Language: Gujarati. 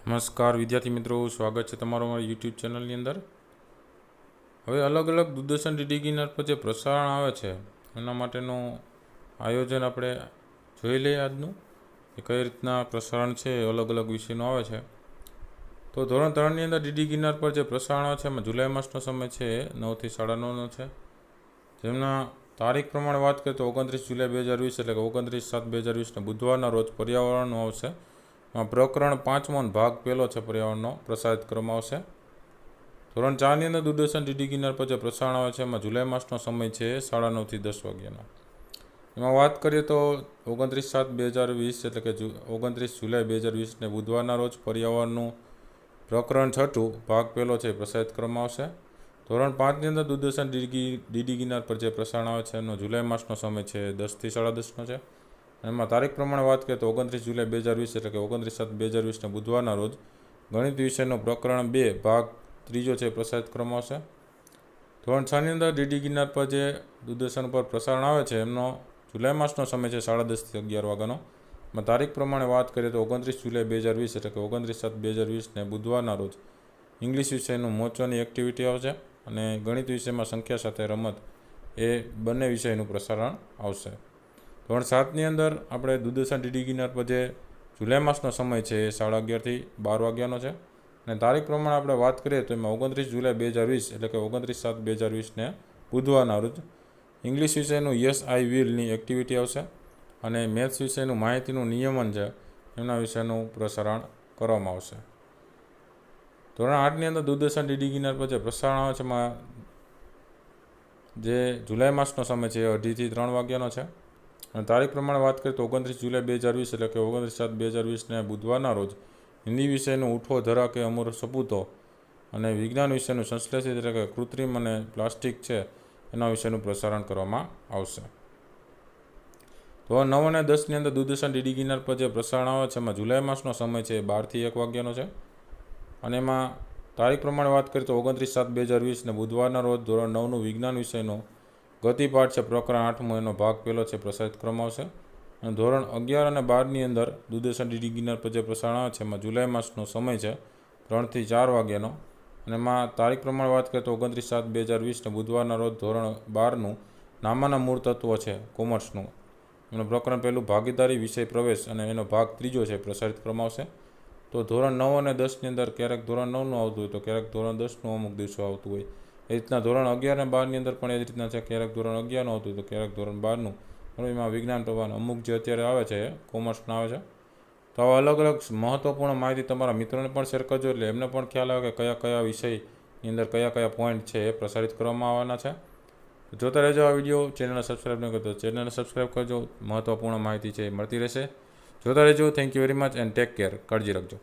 નમસ્કાર વિદ્યાર્થી મિત્રો, સ્વાગત છે તમારું મારી યુટ્યુબ ચેનલની અંદર। હવે અલગ અલગ દૂરદર્શન ડીડી ગિરનાર પર જે પ્રસારણ આવે છે એના માટેનું આયોજન આપણે જોઈ લઈએ આજનું, કે કઈ રીતના પ્રસારણ છે અલગ અલગ વિષયનું આવે છે। તો ધોરણ 3ની અંદર ડીડી ગિરનાર પર જે પ્રસારણ આવે છે એમાં જુલાઈ માસનો સમય છે 9 થી 9:30 છે। જેમના તારીખ પ્રમાણે વાત કરીએ તો 29 જુલાઈ 2020 એટલે કે 29/7/2020 બુધવારના રોજ પર્યાવરણનું આવશે। પ્રકરણ 5મો ભાગ પહેલો છે પર્યાવરણનો પ્રસારિત કરવામાં આવશે। ધોરણ 4ની અંદર દૂરદર્શન ડીડી ગિરનાર પર જે પ્રસારણ આવે છે એમાં જુલાઈ માસનો સમય છે 9:30 થી 10 વાગ્યાનો। એમાં વાત કરીએ તો 29/7/2020 એટલે કે 29 જુલાઈ 2020 બુધવારના રોજ પર્યાવરણનું પ્રકરણ 6 ભાગ પહેલો છે પ્રસારિત કરવામાં આવશે। ધોરણ 5ની અંદર દૂરદર્શન ડીડી ગિરનાર પર જે પ્રસારણ આવે છે એનો જુલાઈ માસનો સમય છે 10 થી 10:30 છે। એમાં તારીખ પ્રમાણે વાત કરીએ તો 29 જુલાઈ 2020 એટલે કે 29/7/2020 બુધવારના રોજ ગણિત વિષયનું પ્રકરણ 2 ભાગ 3 છે પ્રસારિત કરવામાં આવશે। ધોરણ 6ની અંદર ડીડી ગિરનાર પર જે દૂરદર્શન પર પ્રસારણ આવે છે એમનો જુલાઈ માસનો સમય છે 10:30 થી 11 વાગ્યાનો। એમાં તારીખ પ્રમાણે વાત કરીએ તો 29 જુલાઈ 2020 એટલે કે 29/7/2020 બુધવારના રોજ ઇંગ્લિશ વિષયનું મોચોની એક્ટિવિટી આવશે અને ગણિત વિષયમાં સંખ્યા સાથે રમત એ બંને વિષયનું પ્રસારણ આવશે। ધોરણ 7ની અંદર આપણે દૂરદર્શન ડીડી ગિરનાર પર જે જુલાઈ માસનો સમય છે એ 11:30 થી 12 વાગ્યાનો છે અને તારીખ પ્રમાણે આપણે વાત કરીએ તો એમાં 29 જુલાઈ 2020 એટલે કે 29/7/2020 બુધવારના રોજ ઇંગ્લિશ વિષયનું યસ આઈ વિલની એક્ટિવિટી આવશે અને મેથ્સ વિષયનું માહિતીનું નિયમન છે એમના વિષયનું પ્રસારણ કરવામાં આવશે। ધોરણ 8ની અંદર દૂરદર્શન ડીડી ગિરનાર પર જે પ્રસારણ આવે છે એમાં જે જુલાઈ માસનો સમય છે 2:30 થી 3 વાગ્યાનો છે અને તારીખ પ્રમાણે વાત કરીએ તો 29 જુલાઈ 2020 એટલે કે 29/7/2020 બુધવારના રોજ હિન્દી વિષયનું ઉઠો ધરા કે અમર સપૂતો અને વિજ્ઞાન વિષયનું સંશ્લેષિત એટલે કે કૃત્રિમ અને પ્લાસ્ટિક છે એના વિષયનું પ્રસારણ કરવામાં આવશે। ધોરણ 9 અને 10ની અંદર દૂરદર્શન ડીડી ગિરનાર પર જે પ્રસારણ આવે છે એમાં જુલાઈ માસનો સમય છે 12 થી 1 વાગ્યાનો છે અને એમાં તારીખ પ્રમાણે વાત કરીએ તો 29/7/2020 બુધવારના રોજ ધોરણ 9નું વિજ્ઞાન વિષયનું ગતિપાઠ છે પ્રકરણ 8મો એનો ભાગ પહેલો છે પ્રસારિત કરવામાં આવશે। અને ધોરણ 11 અને 12ની અંદર દૂરદર્શન ડીડી ગિરનાર પર જે પ્રસારણ આવે છે એમાં જુલાઈ માસનો સમય છે 3 થી 4 વાગ્યાનો અને એમાં તારીખ પ્રમાણે વાત કરીએ તો 29/7/2020 બુધવારના રોજ ધોરણ 12નું નામાના મૂળ તત્વો છે કોમર્સનું એનું પ્રકરણ પહેલું ભાગીદારી વિષય પ્રવેશ અને એનો ભાગ 3 છે પ્રસારિત કરવામાં આવશે। તો ધોરણ 9 અને 10ની અંદર ક્યારેક ધોરણ 9નું આવતું હોય તો ક્યારેક ધોરણ 10નું અમુક દિવસો આવતું હોય, એ રીતના ધોરણ 11 અને 12ની અંદર પણ એ જ રીતના છે, ક્યારેક ધોરણ 11નું આવતું હોય તો ક્યારેક ધોરણ 12નું, એમાં વિજ્ઞાન પ્રવાહ અમુક જે અત્યારે આવે છે એ કોમર્સના આવે છે। તો આવા અલગ અલગ મહત્ત્વપૂર્ણ માહિતી તમારા મિત્રોને પણ શેર કરજો એટલે એમને પણ ખ્યાલ આવે કે કયા કયા વિષયની અંદર કયા કયા પોઈન્ટ છે એ પ્રસારિત કરવામાં આવવાના છે। જોતા રહેજો આ વિડીયો, ચેનલને સબસ્ક્રાઈબ ન કરતો ચેનલને સબસ્ક્રાઈબ કરજો, મહત્ત્વપૂર્ણ માહિતી છે એ મળતી રહેશે। જોતા રહેજો। Thank you very much and take care, કાળજી રાખજો।